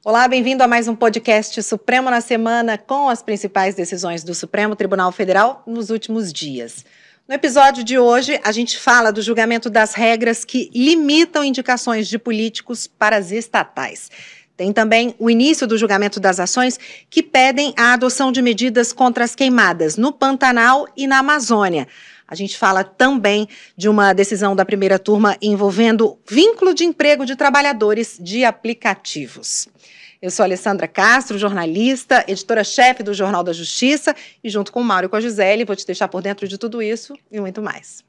Olá, bem-vindo a mais um podcast Supremo na Semana com as principais decisões do Supremo Tribunal Federal nos últimos dias. No episódio de hoje, a gente fala do julgamento das regras que limitam indicações de políticos para as estatais. Tem também o início do julgamento das ações que pedem a adoção de medidas contra as queimadas no Pantanal e na Amazônia. A gente fala também de uma decisão da primeira turma envolvendo vínculo de emprego de trabalhadores de aplicativos. Eu sou Alessandra Castro, jornalista, editora-chefe do Jornal da Justiça, e junto com o Mauro e com a Gisele, vou te deixar por dentro de tudo isso e muito mais.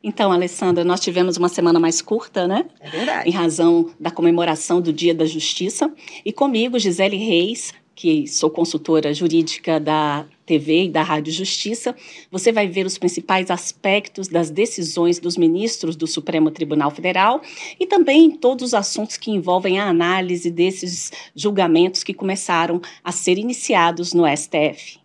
Então, Alessandra, nós tivemos uma semana mais curta, né? É verdade. Em razão da comemoração do Dia da Justiça. E comigo, Gisele Reis, que sou consultora jurídica da TV e da Rádio Justiça, você vai ver os principais aspectos das decisões dos ministros do Supremo Tribunal Federal e também todos os assuntos que envolvem a análise desses julgamentos que começaram a ser iniciados no STF.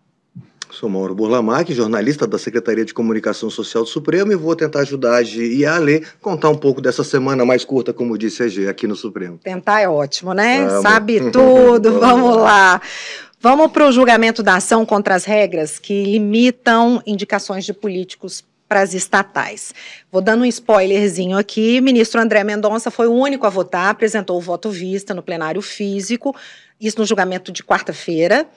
Sou Mauro Burlamac, jornalista da Secretaria de Comunicação Social do Supremo, e vou tentar ajudar a Gi e a Alê a contar um pouco dessa semana mais curta, como disse a Gi, aqui no Supremo. Tentar é ótimo, né? Sabe tudo, vamos lá. Vamos para o julgamento da ação contra as regras que limitam indicações de políticos para as estatais. Vou dando um spoilerzinho aqui. O ministro André Mendonça foi o único a votar, apresentou o voto vista no plenário físico, isso no julgamento de quarta-feira.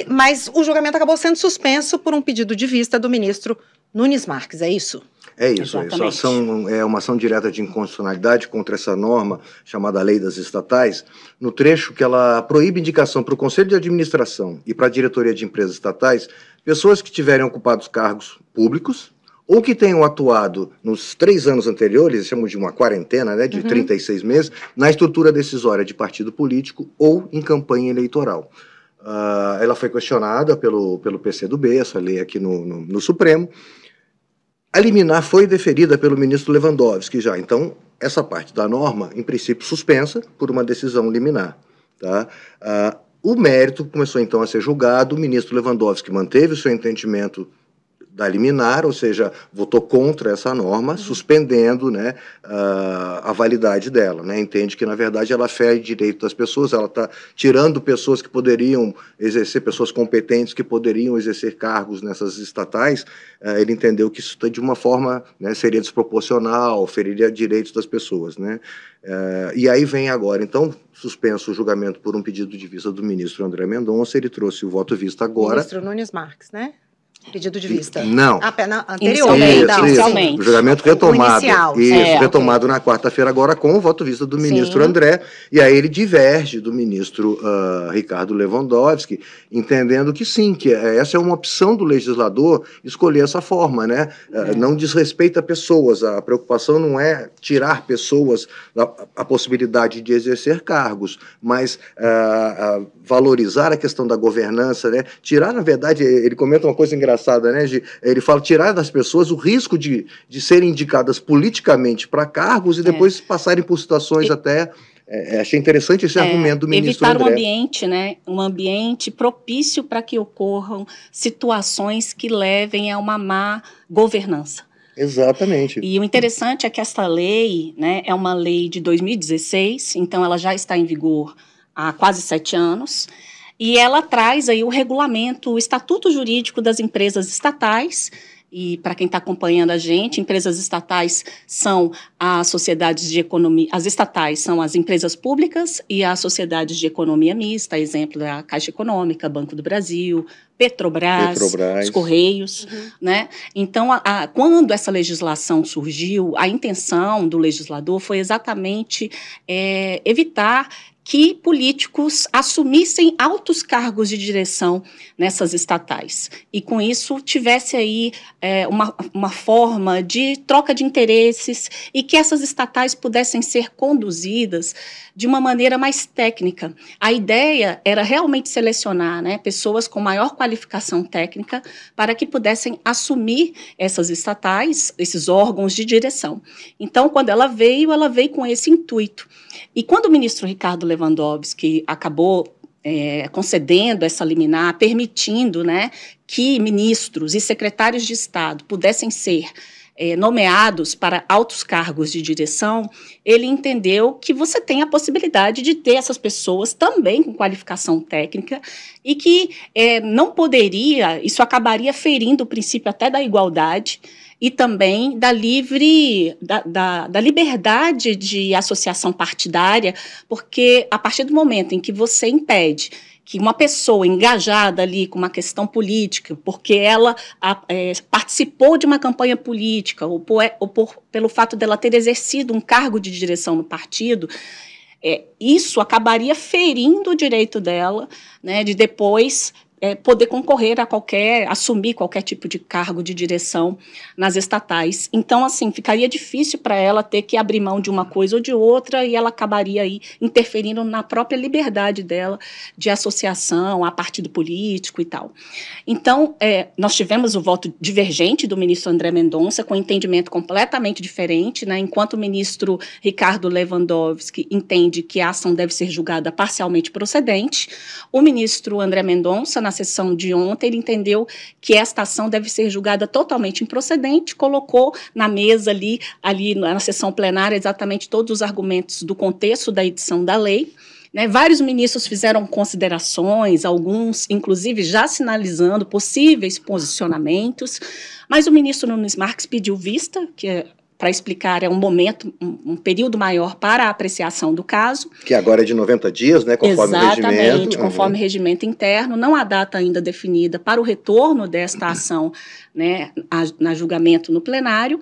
Mas o julgamento acabou sendo suspenso por um pedido de vista do ministro Nunes Marques, é isso? É isso. A ação é uma ação direta de inconstitucionalidade contra essa norma chamada Lei das Estatais, no trecho que ela proíbe indicação para o Conselho de Administração e para a Diretoria de Empresas Estatais pessoas que tiverem ocupado cargos públicos ou que tenham atuado nos 3 anos anteriores, chamamos de uma quarentena, né, de 36 meses, na estrutura decisória de partido político ou em campanha eleitoral. Ela foi questionada pelo PCdoB, essa lei aqui no Supremo. A liminar foi deferida pelo ministro Lewandowski já. Então, essa parte da norma, em princípio, suspensa por uma decisão liminar. Tá? O mérito começou, então, a ser julgado. O ministro Lewandowski manteve o seu entendimento da liminar, ou seja, votou contra essa norma, suspendendo, né, a validade dela, né, entende que, na verdade, ela fere direito das pessoas, ela está tirando pessoas que poderiam exercer, pessoas competentes que poderiam exercer cargos nessas estatais, ele entendeu que isso de uma forma, né, seria desproporcional, feriria direitos das pessoas, né, e aí vem agora, então, suspenso o julgamento por um pedido de vista do ministro André Mendonça, ele trouxe o voto vista agora. Ministro Nunes Marques, né? Pedido de vista. Não. Inicialmente. O julgamento retomado. Inicial. Retomado na quarta-feira agora com o voto vista do ministro André. E aí ele diverge do ministro Ricardo Lewandowski, entendendo que sim, que essa é uma opção do legislador escolher essa forma, né? Não desrespeita pessoas. A preocupação não é tirar pessoas a possibilidade de exercer cargos, mas valorizar a questão da governança, né? Tirar, na verdade, ele comenta uma coisa engraçada, né? Ele fala tirar das pessoas o risco de serem indicadas politicamente para cargos e depois passarem por situações até... achei interessante esse argumento do ministro André. Evitar um ambiente, né? Um ambiente propício para que ocorram situações que levem a uma má governança. Exatamente. E o interessante é que esta lei, né, é uma lei de 2016, então ela já está em vigor há quase 7 anos, e ela traz aí o regulamento, o estatuto jurídico das empresas estatais. E para quem está acompanhando a gente, empresas estatais são as sociedades de economia, as estatais são as empresas públicas e as sociedades de economia mista, exemplo da Caixa Econômica, Banco do Brasil, Petrobras. Os Correios, né? Então, quando essa legislação surgiu, a intenção do legislador foi exatamente evitar que políticos assumissem altos cargos de direção nessas estatais. E, com isso, tivesse aí uma forma de troca de interesses e que essas estatais pudessem ser conduzidas de uma maneira mais técnica. A ideia era realmente selecionar, né, pessoas com maior qualificação técnica para que pudessem assumir essas estatais, esses órgãos de direção. Então, quando ela veio com esse intuito. E quando o ministro Ricardo Lewandowski acabou concedendo essa liminar, permitindo, né, que ministros e secretários de Estado pudessem ser nomeados para altos cargos de direção, ele entendeu que você tem a possibilidade de ter essas pessoas também com qualificação técnica e que não poderia, isso acabaria ferindo o princípio até da igualdade e também da liberdade de associação partidária, porque a partir do momento em que você impede que uma pessoa engajada ali com uma questão política, porque ela participou de uma campanha política, pelo fato dela ter exercido um cargo de direção no partido, isso acabaria ferindo o direito dela, né, de depois poder concorrer assumir qualquer tipo de cargo de direção nas estatais. Então, assim, ficaria difícil para ela ter que abrir mão de uma coisa ou de outra e ela acabaria aí interferindo na própria liberdade dela de associação a partido político e tal. Então, nós tivemos o voto divergente do ministro André Mendonça, com um entendimento completamente diferente, né? Enquanto o ministro Ricardo Lewandowski entende que a ação deve ser julgada parcialmente procedente, o ministro André Mendonça, na sessão de ontem, ele entendeu que esta ação deve ser julgada totalmente improcedente, colocou na mesa ali na sessão plenária exatamente todos os argumentos do contexto da edição da lei, né? Vários ministros fizeram considerações, alguns, inclusive, já sinalizando possíveis posicionamentos, mas o ministro Nunes Marques pediu vista, para explicar, um período maior para a apreciação do caso. Que agora é de 90 dias, né, conforme o regimento. Exatamente, conforme o regimento interno. Não há data ainda definida para o retorno desta ação, né, na julgamento no plenário,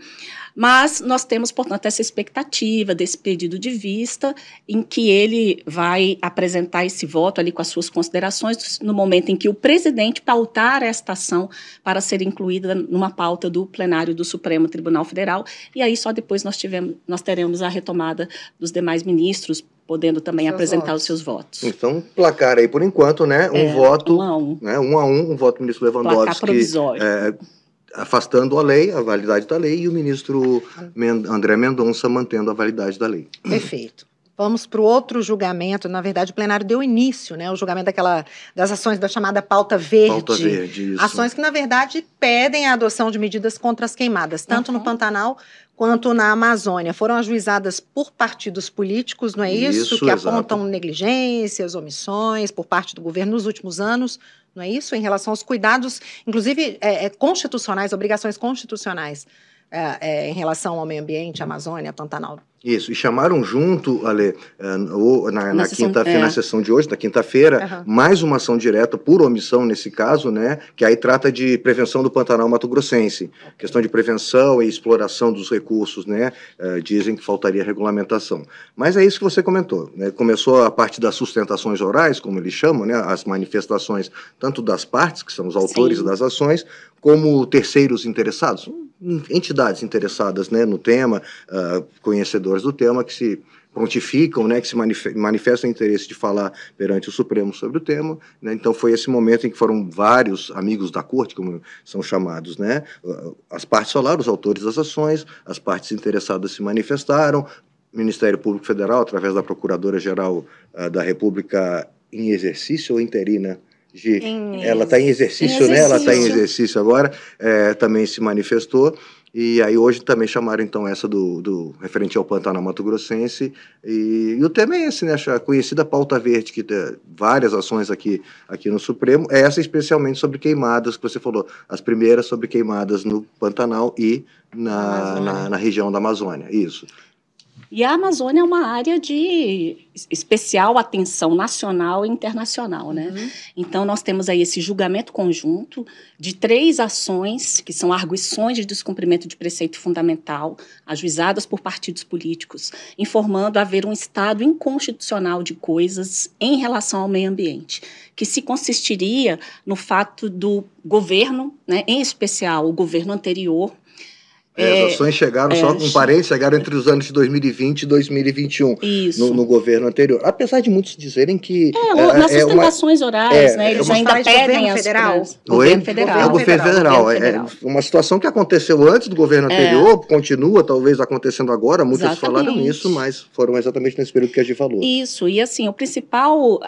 mas nós temos, portanto, essa expectativa desse pedido de vista, em que ele vai apresentar esse voto ali com as suas considerações no momento em que o presidente pautar esta ação para ser incluída numa pauta do plenário do Supremo Tribunal Federal, e aí só depois nós teremos a retomada dos demais ministros, podendo também apresentar os seus votos. Então, placar aí por enquanto, né, voto, 1-1. Né, 1-1, um voto do ministro Lewandowski. Placar provisório. Afastando a lei, a validade da lei, e o ministro André Mendonça mantendo a validade da lei. Perfeito. Vamos para o outro julgamento. Na verdade, o plenário deu início, né? O julgamento das ações da chamada pauta verde. Pauta verde, isso. Ações que, na verdade, pedem a adoção de medidas contra as queimadas, tanto no Pantanal quanto na Amazônia. Foram ajuizadas por partidos políticos, não é isso? Que apontam negligências, omissões por parte do governo nos últimos anos, não é isso? Em relação aos cuidados, inclusive constitucionais, obrigações constitucionais, em relação ao meio ambiente, Amazônia, Pantanal. Isso, e chamaram junto, Ale, na quinta-feira, na sessão de hoje, na quinta-feira, mais uma ação direta por omissão nesse caso, né, que aí trata de prevenção do Pantanal mato-grossense, questão de prevenção e exploração dos recursos, né, dizem que faltaria regulamentação. Mas é isso que você comentou, né, começou a parte das sustentações orais, como eles chamam, né, as manifestações tanto das partes, que são os autores das ações, como terceiros interessados, entidades interessadas, né, no tema, conhecedores do tema, que se prontificam, né, que se manifestam interesse de falar perante o Supremo sobre o tema, né. Então foi esse momento em que foram vários amigos da corte, como são chamados, né, as partes falaram, os autores das ações, as partes interessadas se manifestaram, o Ministério Público Federal, através da Procuradora-Geral da República em exercício ou interina, ela está em exercício, né? Ela está em exercício agora, também se manifestou, e aí hoje também chamaram então essa do referente ao Pantanal mato-grossense, e o tema é esse, né? A conhecida pauta verde, que tem várias ações aqui no Supremo, essa especialmente sobre queimadas, que você falou, as primeiras sobre queimadas no Pantanal e na região da Amazônia, isso. E a Amazônia é uma área de especial atenção nacional e internacional, né? Então, nós temos aí esse julgamento conjunto de 3 ações, que são arguições de descumprimento de preceito fundamental, ajuizadas por partidos políticos, informando haver um estado inconstitucional de coisas em relação ao meio ambiente, que se consistiria no fato do governo, né, em especial o governo anterior, As ações chegaram, só com parênteses, chegaram entre os anos de 2020 e 2021, no governo anterior. Apesar de muitos dizerem que... nas sustentações orais, né, eles ainda pedem governo federal. Governo federal. É o governo federal. É uma situação que aconteceu antes do governo anterior, continua talvez acontecendo agora, muitos falaram isso, mas foram exatamente nesse período que a gente falou. Isso, e assim, o principal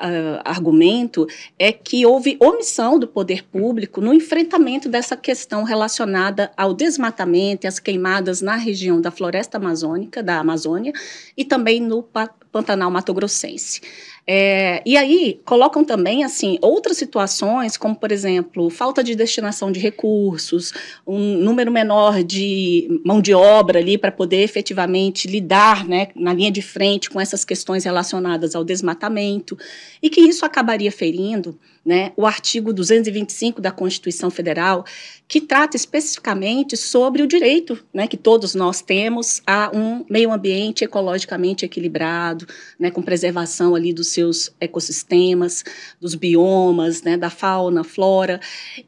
argumento é que houve omissão do poder público no enfrentamento dessa questão relacionada ao desmatamento e às queimadas na região da floresta amazônica, da Amazônia, e também no Pantanal Mato-Grossense. E aí colocam também assim outras situações, como por exemplo, falta de destinação de recursos, um número menor de mão de obra ali para poder efetivamente lidar, né, na linha de frente com essas questões relacionadas ao desmatamento, e que isso acabaria ferindo, né, o artigo 225 da Constituição Federal, que trata especificamente sobre o direito, né, que todos nós temos a um meio ambiente ecologicamente equilibrado, né, com preservação ali dos seus ecossistemas, dos biomas, né, da fauna, flora,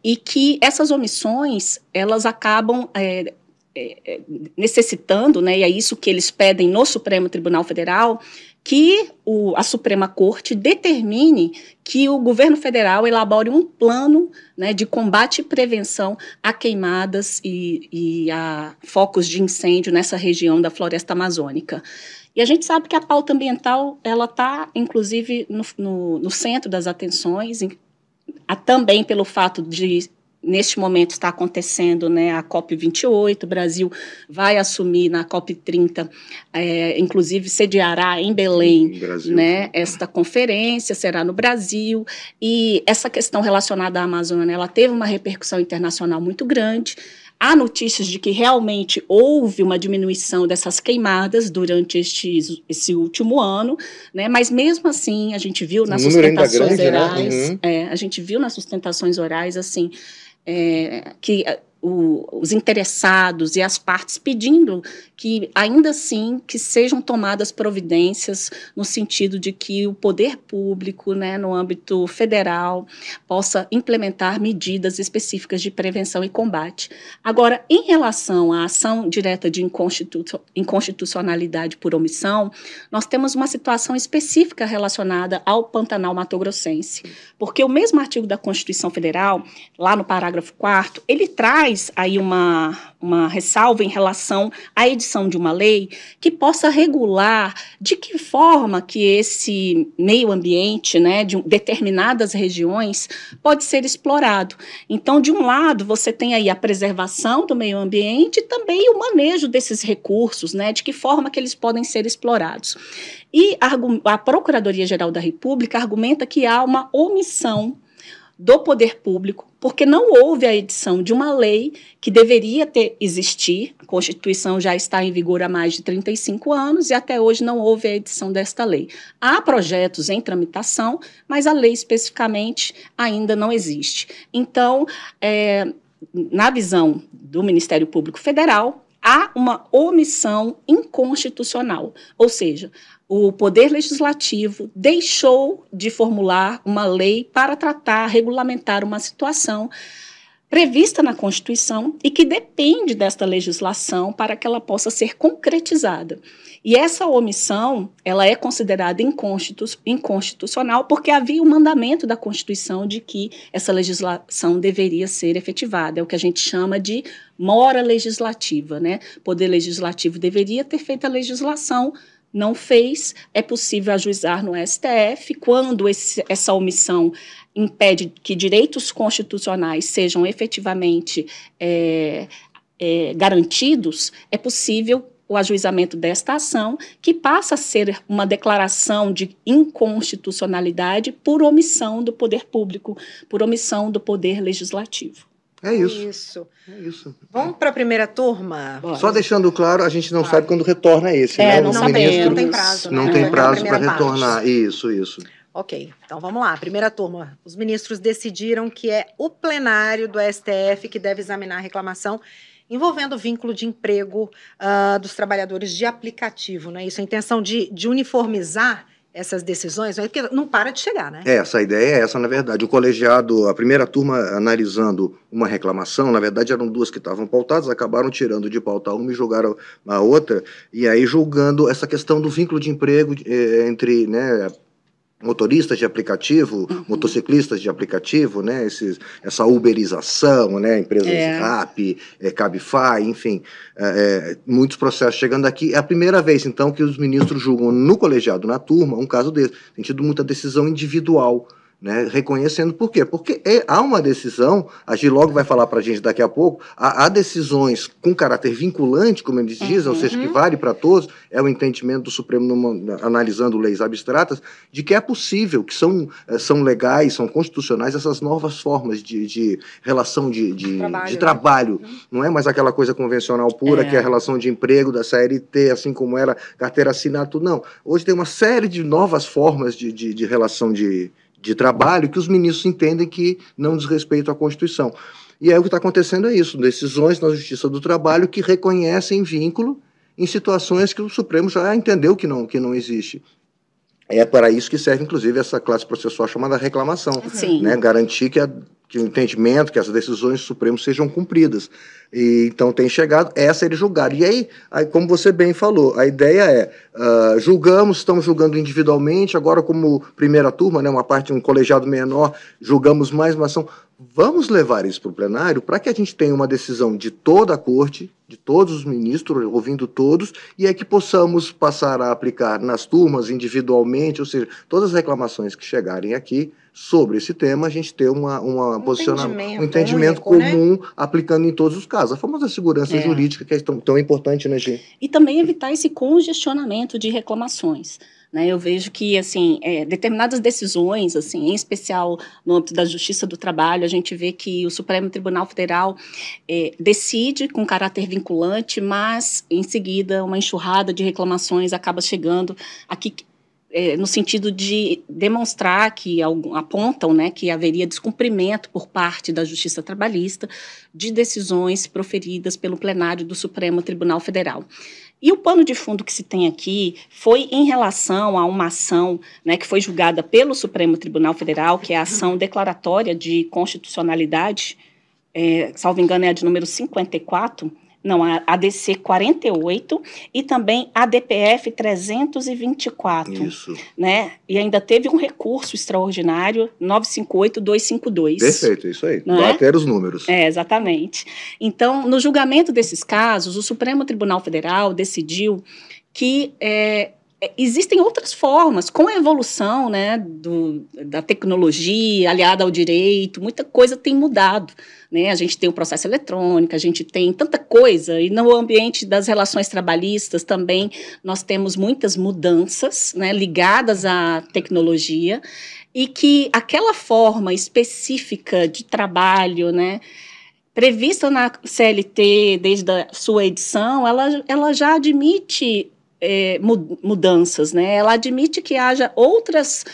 e que essas omissões, elas acabam necessitando, né, e é isso que eles pedem no Supremo Tribunal Federal, que a Suprema Corte determine que o governo federal elabore um plano, né, de combate e prevenção a queimadas e a focos de incêndio nessa região da floresta amazônica. E a gente sabe que a pauta ambiental ela está, inclusive, no centro das atenções, também pelo fato de, neste momento, está acontecendo, né, a COP28, o Brasil vai assumir na COP30, inclusive sediará em Belém, né, esta conferência, será no Brasil, e essa questão relacionada à Amazônia, ela teve uma repercussão internacional muito grande. Há notícias de que realmente houve uma diminuição dessas queimadas durante esse último ano, né? Mas mesmo assim a gente viu nas sustentações orais, né? A gente viu nas sustentações orais assim que os interessados e as partes pedindo que, ainda assim, que sejam tomadas providências no sentido de que o poder público, né, no âmbito federal, possa implementar medidas específicas de prevenção e combate. Agora, em relação à ação direta de inconstitucionalidade por omissão, nós temos uma situação específica relacionada ao Pantanal Mato-Grossense, porque o mesmo artigo da Constituição Federal, lá no parágrafo 4º, ele traz aí uma ressalva em relação à edição de uma lei que possa regular de que forma que esse meio ambiente, né, de determinadas regiões pode ser explorado. Então, de um lado, você tem aí a preservação do meio ambiente e também o manejo desses recursos, né, de que forma que eles podem ser explorados. E a Procuradoria-Geral da República argumenta que há uma omissão do poder público, porque não houve a edição de uma lei que deveria existir. A Constituição já está em vigor há mais de 35 anos e até hoje não houve a edição desta lei. Há projetos em tramitação, mas a lei especificamente ainda não existe. Então, na visão do Ministério Público Federal, há uma omissão inconstitucional, ou seja, o Poder Legislativo deixou de formular uma lei para tratar, regulamentar uma situação prevista na Constituição e que depende desta legislação para que ela possa ser concretizada. E essa omissão, ela é considerada inconstitucional porque havia um mandamento da Constituição de que essa legislação deveria ser efetivada. É o que a gente chama de mora legislativa, né? O Poder Legislativo deveria ter feito a legislação, não fez, é possível ajuizar no STF quando essa omissão impede que direitos constitucionais sejam efetivamente garantidos, é possível o ajuizamento desta ação, que passa a ser uma declaração de inconstitucionalidade por omissão do poder público, por omissão do poder legislativo. É isso. Vamos para a primeira turma? Bora. Só deixando claro, a gente não sabe quando retorna esse, né? Não tem prazo. Não tem prazo para retornar. Isso. Ok, então vamos lá. Primeira turma. Os ministros decidiram que é o plenário do STF que deve examinar a reclamação envolvendo vínculo de emprego dos trabalhadores de aplicativo, não é isso? A intenção de uniformizar essas decisões, porque não para de chegar, né? Essa, a ideia é essa, na verdade. O colegiado, a primeira turma analisando uma reclamação, na verdade eram duas que estavam pautadas, acabaram tirando de pauta uma e jogaram a outra, e aí julgando essa questão do vínculo de emprego entre, né, motoristas de aplicativo, motociclistas de aplicativo, né, essa uberização, né, empresas Rappi, Cabify, enfim, muitos processos chegando aqui. É a primeira vez, então, que os ministros julgam no colegiado, na turma, um caso desse. Tem tido muita decisão individual, né, reconhecendo por quê? Porque há uma decisão, a Gi logo vai falar para a gente daqui a pouco, há decisões com caráter vinculante, como eles dizem, ou seja, que vale para todos, é o entendimento do Supremo analisando leis abstratas, de que é possível, que são legais, são constitucionais, essas novas formas de relação de trabalho, não é mais aquela coisa convencional pura, que é a relação de emprego da CLT, assim como era carteira assinada, tudo, não. Hoje tem uma série de novas formas de relação de trabalho que os ministros entendem que não diz respeito à Constituição. E aí o que está acontecendo é isso, decisões na Justiça do Trabalho que reconhecem vínculo em situações que o Supremo já entendeu que não existe. É para isso que serve, inclusive, essa classe processual chamada reclamação, né? Garantir que o entendimento, que as decisões do Supremo sejam cumpridas. E, então tem chegado essa ele julgar. E aí, como você bem falou, a ideia é, estamos julgando individualmente, agora como primeira turma, né, um colegiado menor, julgamos mais uma ação. Vamos levar isso para o plenário para que a gente tenha uma decisão de toda a corte, de todos os ministros, ouvindo todos, e é que possamos passar a aplicar nas turmas individualmente, ou seja, todas as reclamações que chegarem aqui sobre esse tema, a gente ter um entendimento comum, né? Aplicando em todos os casos. A famosa segurança jurídica, que é tão importante, né, gente? E também evitar esse congestionamento de reclamações. Né, eu vejo que, assim, determinadas decisões, assim, em especial no âmbito da Justiça do Trabalho, a gente vê que o Supremo Tribunal Federal decide com caráter vinculante, mas, em seguida, uma enxurrada de reclamações acaba chegando aqui, no sentido de demonstrar que apontam, né, que haveria descumprimento por parte da Justiça Trabalhista de decisões proferidas pelo plenário do Supremo Tribunal Federal. E o pano de fundo que se tem aqui foi em relação a uma ação, né, que foi julgada pelo Supremo Tribunal Federal, que é a ação declaratória de constitucionalidade, salvo engano é a de número 54, não, a ADC 48 e também a DPF 324. Isso. Né? E ainda teve um recurso extraordinário, 958-252. Perfeito, isso aí. Bater os números. Exatamente. Então, no julgamento desses casos, o Supremo Tribunal Federal decidiu que existem outras formas, com a evolução, né, da tecnologia aliada ao direito, muita coisa tem mudado. Né? A gente tem o processo eletrônico, a gente tem tanta coisa, e no ambiente das relações trabalhistas também nós temos muitas mudanças, né, ligadas à tecnologia, e que aquela forma específica de trabalho, né, prevista na CLT desde a sua edição, ela já admite mudanças, né? Ela admite que haja outros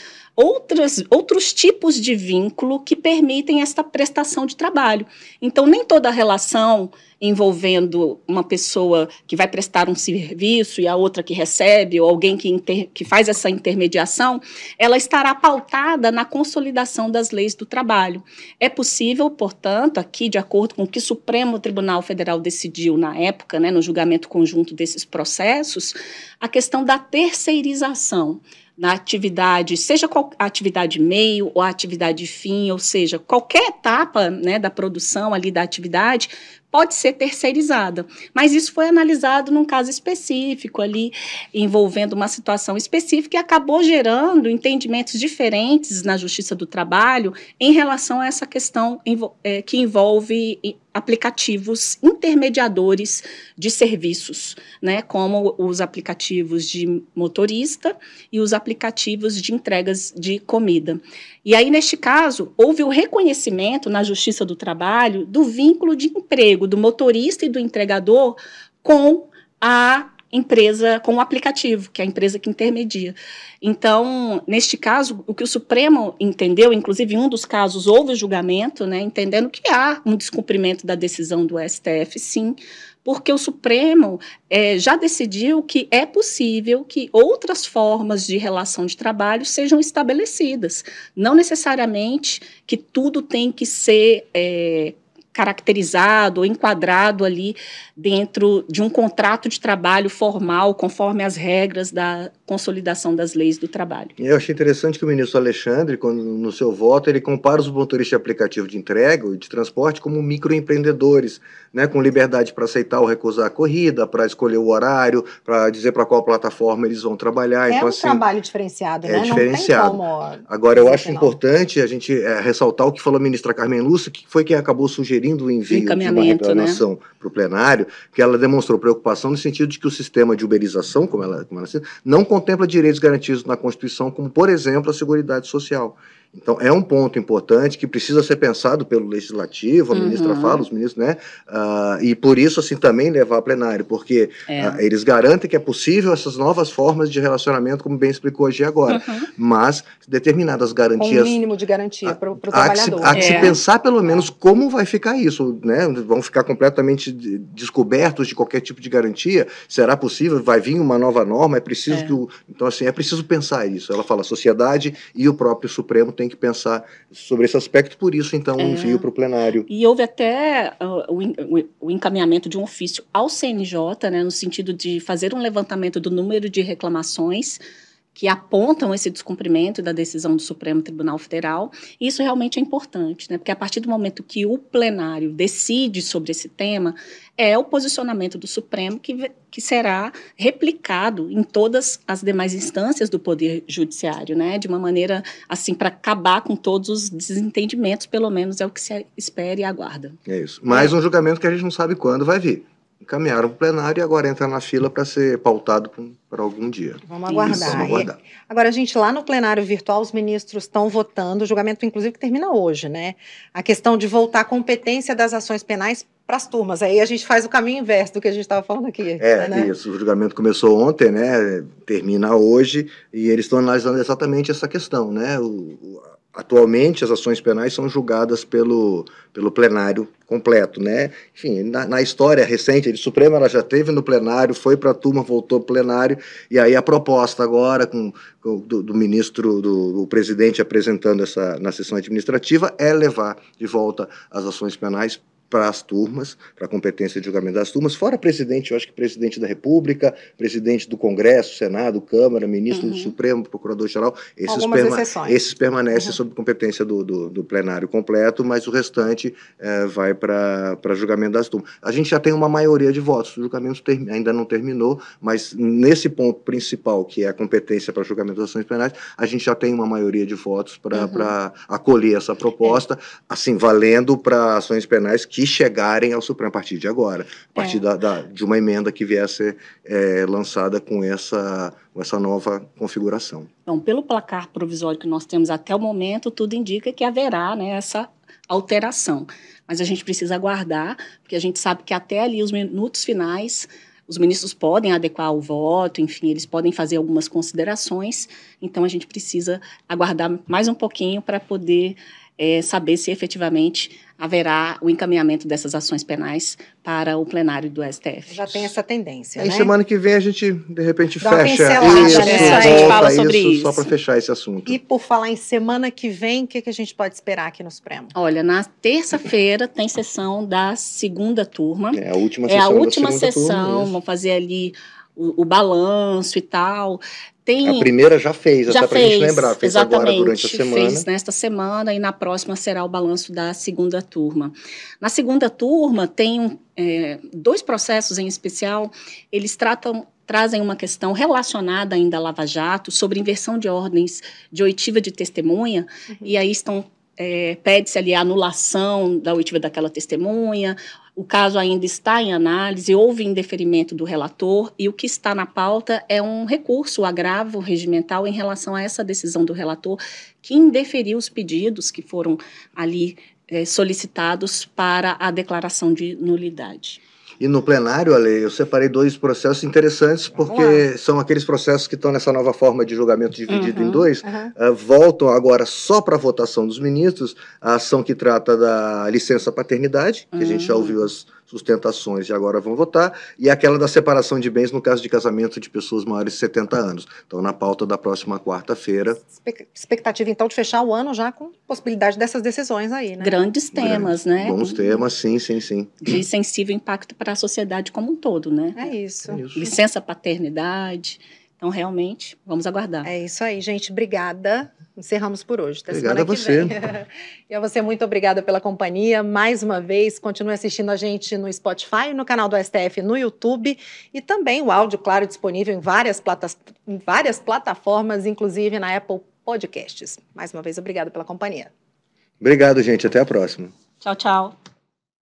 tipos de vínculo que permitem esta prestação de trabalho. Então, nem toda relação envolvendo uma pessoa que vai prestar um serviço e a outra que recebe, ou alguém que faz essa intermediação, ela estará pautada na consolidação das leis do trabalho. É possível, portanto, aqui, de acordo com o que o Supremo Tribunal Federal decidiu na época, né, no julgamento conjunto desses processos, a questão da terceirização na atividade, seja a atividade meio ou a atividade fim, ou seja, qualquer etapa, né, da produção ali da atividade pode ser terceirizada, mas isso foi analisado num caso específico ali, envolvendo uma situação específica e acabou gerando entendimentos diferentes na Justiça do Trabalho em relação a essa questão que envolve aplicativos intermediadores de serviços, né, como os aplicativos de motorista e os aplicativos de entregas de comida. E aí, neste caso, houve o reconhecimento na Justiça do Trabalho do vínculo de emprego do motorista e do entregador com a empresa, com o aplicativo, que é a empresa que intermedia. Então, neste caso, o que o Supremo entendeu, inclusive em um dos casos houve julgamento, né, entendendo que há um descumprimento da decisão do STF, sim, porque o Supremo já decidiu que é possível que outras formas de relação de trabalho sejam estabelecidas. Não necessariamente que tudo tem que ser caracterizado ou enquadrado ali dentro de um contrato de trabalho formal, conforme as regras da consolidação das leis do trabalho. Eu achei interessante que o ministro Alexandre, quando, no seu voto, ele compara os motoristas de aplicativo de entrega e de transporte como microempreendedores, né, com liberdade para aceitar ou recusar a corrida, para escolher o horário, para dizer para qual plataforma eles vão trabalhar. É então, um assim, trabalho diferenciado, né? Diferenciado. Não tem como... Agora, eu acho importante a gente ressaltar o que falou a ministra Carmen Lúcia, que foi quem acabou sugerindo o envio de uma reclamação, né, para o plenário, que ela demonstrou preocupação no sentido de que o sistema de uberização, como ela cita, não contempla direitos garantidos na Constituição, como, por exemplo, a Seguridade Social. Então, é um ponto importante que precisa ser pensado pelo Legislativo, a ministra fala, os ministros, né? E por isso, assim, também levar a plenário, porque eles garantem que é possível essas novas formas de relacionamento, como bem explicou hoje agora, mas determinadas garantias... Com um mínimo de garantia para o trabalhador. Há que se pensar, pelo menos, como vai ficar isso, né? Vão ficar completamente descobertos de qualquer tipo de garantia? Será possível? Vai vir uma nova norma? É preciso que Então, assim, é preciso pensar isso. Ela fala, a sociedade e o próprio Supremo tem que pensar sobre esse aspecto, por isso, então, o envio para o plenário. E houve até o encaminhamento de um ofício ao CNJ, né, no sentido de fazer um levantamento do número de reclamações que apontam esse descumprimento da decisão do Supremo Tribunal Federal, e isso realmente é importante, né, porque a partir do momento que o plenário decide sobre esse tema, é o posicionamento do Supremo que será replicado em todas as demais instâncias do Poder Judiciário, né, de uma maneira, assim, para acabar com todos os desentendimentos, pelo menos é o que se espera e aguarda. É isso. Mais um julgamento que a gente não sabe quando vai vir. Encaminharam para o plenário e agora entra na fila para ser pautado por algum dia. Vamos aguardar. Agora, gente, lá no plenário virtual, os ministros estão votando, o julgamento, inclusive, que termina hoje, né? A questão de voltar a competência das ações penais para as turmas. Aí a gente faz o caminho inverso do que a gente estava falando aqui. Né? Isso. O julgamento começou ontem, né? Termina hoje, e eles estão analisando exatamente essa questão, né? Atualmente, as ações penais são julgadas pelo plenário completo, né? Enfim, na história recente do Supremo, ela já teve no plenário, foi para a turma, voltou para o plenário, e aí a proposta agora do ministro, do presidente apresentando na sessão administrativa, é levar de volta as ações penais para as turmas, para a competência de julgamento das turmas, fora presidente, eu acho que presidente da República, presidente do Congresso, Senado, Câmara, ministro do Supremo, procurador-geral, esses permanecem sob competência do plenário completo, mas o restante vai para julgamento das turmas. A gente já tem uma maioria de votos, o julgamento ainda não terminou, mas nesse ponto principal, que é a competência para julgamento das ações penais, a gente já tem uma maioria de votos para acolher essa proposta, assim, valendo para ações penais que chegarem ao Supremo a partir de agora, a partir de uma emenda que vier a ser lançada com essa nova configuração. Então, pelo placar provisório que nós temos até o momento, tudo indica que haverá, né, essa alteração. Mas a gente precisa aguardar, porque a gente sabe que até ali os minutos finais, os ministros podem adequar o voto, enfim, eles podem fazer algumas considerações, então a gente precisa aguardar mais um pouquinho para poder saber se efetivamente haverá o encaminhamento dessas ações penais para o plenário do STF. Já tem essa tendência, né? Semana que vem a gente, de repente, fecha isso, a gente fala sobre isso. Só para fechar esse assunto. E por falar em semana que vem, o que a gente pode esperar aqui no Supremo? Olha, na terça-feira tem sessão da segunda turma. É a última sessão. É a última sessão, vamos fazer ali o balanço e tal. A primeira já fez, até para a gente lembrar, fez agora durante a semana. Fez nesta semana e na próxima será o balanço da segunda turma. Na segunda turma tem dois processos em especial, eles trazem uma questão relacionada ainda à Lava Jato sobre inversão de ordens de oitiva de testemunha, e aí pede-se ali a anulação da oitiva daquela testemunha. O caso ainda está em análise, houve indeferimento do relator e o que está na pauta é um recurso, o agravo regimental em relação a essa decisão do relator que indeferiu os pedidos que foram ali solicitados para a declaração de nulidade. E no plenário, Ale, eu separei 2 processos interessantes, porque são aqueles processos que estão nessa nova forma de julgamento dividido em 2, voltam agora só para a votação dos ministros, a ação que trata da licença paternidade, que a gente já ouviu as sustentações e agora vão votar, e aquela da separação de bens no caso de casamento de pessoas maiores de 70 anos. Então, na pauta da próxima quarta-feira. Expectativa, então, de fechar o ano já com possibilidade dessas decisões aí, né? Grandes temas, né? Bons temas, sim. De sensível impacto para a sociedade como um todo, né? É isso. Licença paternidade. Então, realmente, vamos aguardar. É isso aí, gente. Obrigada. Encerramos por hoje. Até Obrigado semana a você. que vem. E a você, muito obrigada pela companhia. Mais uma vez, continue assistindo a gente no Spotify, no canal do STF, no YouTube. E também o áudio, claro, disponível em várias plataformas, inclusive na Apple Podcasts. Mais uma vez, obrigada pela companhia. Obrigado, gente. Até a próxima. Tchau, tchau.